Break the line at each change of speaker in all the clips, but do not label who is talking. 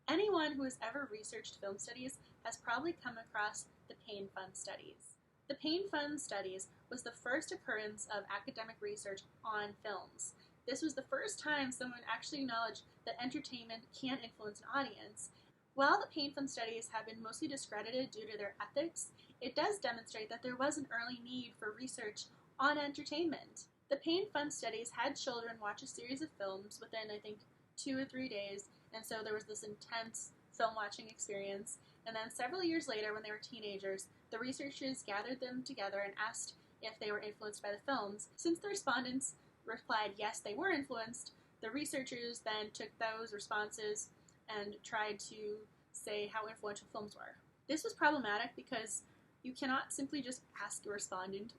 Anyone who has ever researched film studies has probably come across the pain fund studies. The pain fund studies was the first occurrence of academic research on films. This was the first time someone actually acknowledged that entertainment can influence an audience. While the pain fund studies have been mostly discredited due to their ethics, it does demonstrate that there was an early need for research on entertainment. The pain fund studies had children watch a series of films within, I think, 2 or 3 days, and so there was this intense film watching experience. And then several years later, when they were teenagers, the researchers gathered them together and asked if they were influenced by the films. Since the respondents replied yes, they were influenced, the researchers then took those responses and tried to say how influential films were. This was problematic because you cannot simply just ask a respondent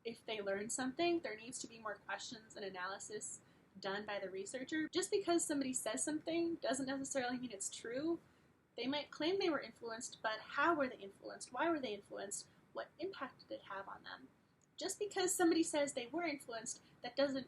if they learned something. There needs to be more questions and analysis done by the researcher. Just because somebody says something doesn't necessarily mean it's true. They might claim they were influenced, but how were they influenced? Why were they influenced? What impact did it have on them? Just because somebody says they were influenced, that doesn't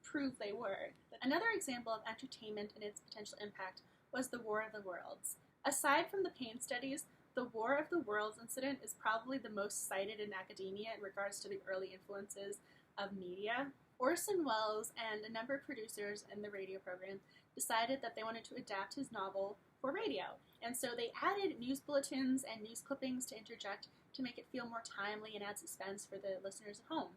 prove they were. Another example of entertainment and its potential impact was the War of the Worlds. Aside from the pain studies, the War of the Worlds incident is probably the most cited in academia in regards to the early influences of media. Orson Welles and a number of producers in the radio program decided that they wanted to adapt his novel for radio, and so they added news bulletins and news clippings to interject to make it feel more timely and add suspense for the listeners at home.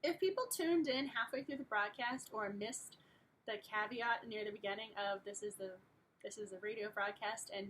If people tuned in halfway through the broadcast or missed the caveat near the beginning of this is a radio broadcast and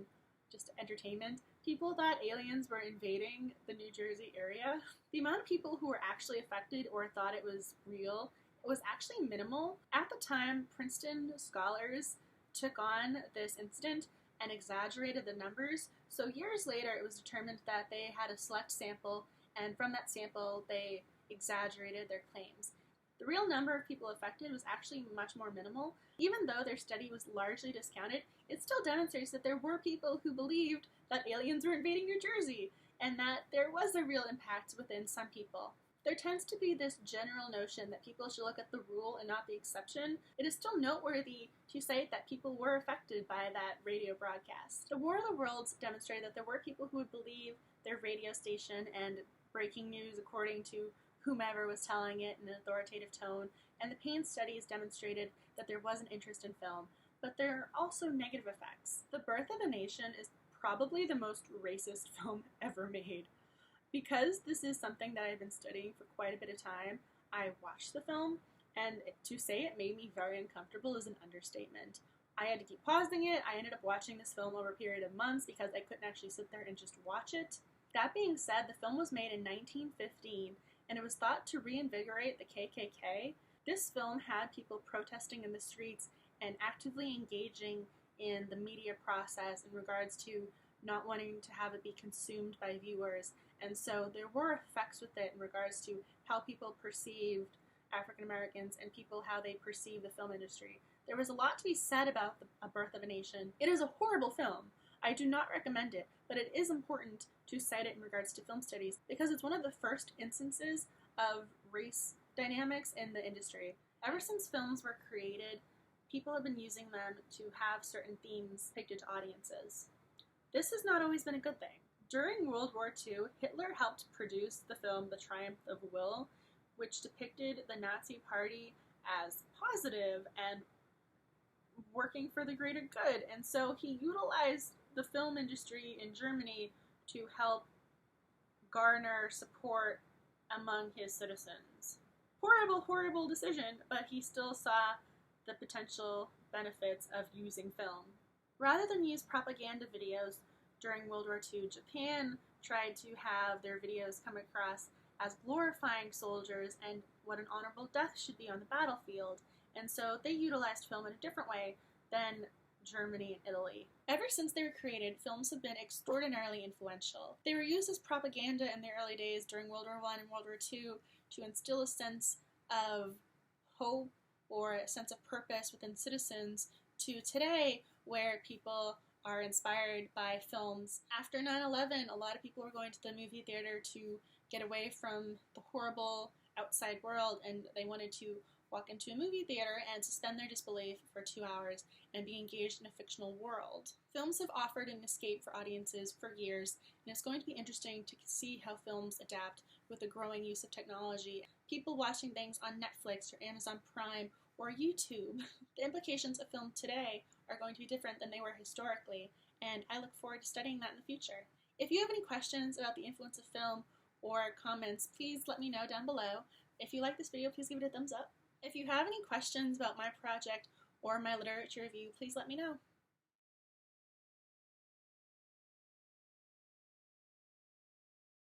just entertainment, people thought aliens were invading the New Jersey area. The amount of people who were actually affected or thought it was real was actually minimal. At the time, Princeton scholars took on this incident and exaggerated the numbers, so years later it was determined that they had a select sample, and from that sample they exaggerated their claims. The real number of people affected was actually much more minimal. Even though their study was largely discounted, it still demonstrates that there were people who believed that aliens were invading New Jersey, and that there was a real impact within some people. There tends to be this general notion that people should look at the rule and not the exception. It is still noteworthy to cite that people were affected by that radio broadcast. The War of the Worlds demonstrated that there were people who would believe their radio station and breaking news according to whomever was telling it in an authoritative tone, and the pain studies demonstrated that there was an interest in film, but there are also negative effects. The Birth of a Nation is probably the most racist film ever made. Because this is something that I've been studying for quite a bit of time, I watched the film, and to say it made me very uncomfortable is an understatement. I had to keep pausing it. I ended up watching this film over a period of months because I couldn't actually sit there and just watch it. That being said, the film was made in 1915, and it was thought to reinvigorate the KKK. This film had people protesting in the streets and actively engaging in the media process in regards to not wanting to have it be consumed by viewers. And so there were effects with it in regards to how people perceived African Americans and people how they perceive the film industry. There was a lot to be said about A Birth of a Nation. It is a horrible film. I do not recommend it, but it is important to cite it in regards to film studies because it's one of the first instances of race dynamics in the industry. Ever since films were created, people have been using them to have certain themes depicted to audiences. This has not always been a good thing. During World War II, Hitler helped produce the film The Triumph of Will, which depicted the Nazi Party as positive and working for the greater good. And so he utilized the film industry in Germany to help garner support among his citizens. Horrible, horrible decision, but he still saw the potential benefits of using film. Rather than use propaganda videos during World War II, Japan tried to have their videos come across as glorifying soldiers and what an honorable death should be on the battlefield, and so they utilized film in a different way than Germany and Italy. Ever since they were created, films have been extraordinarily influential. They were used as propaganda in the early days during World War I and World War II to instill a sense of hope or a sense of purpose within citizens, to today where people are inspired by films. After 9/11, a lot of people were going to the movie theater to get away from the horrible outside world, and they wanted to walk into a movie theater and suspend their disbelief for 2 hours and be engaged in a fictional world. Films have offered an escape for audiences for years, and it's going to be interesting to see how films adapt with the growing use of technology. People watching things on Netflix or Amazon Prime or YouTube. The implications of film today are going to be different than they were historically, and I look forward to studying that in the future. If you have any questions about the influence of film or comments, please let me know down below. If you like this video, please give it a thumbs up. If you have any questions about my project or my literature review, please let me know.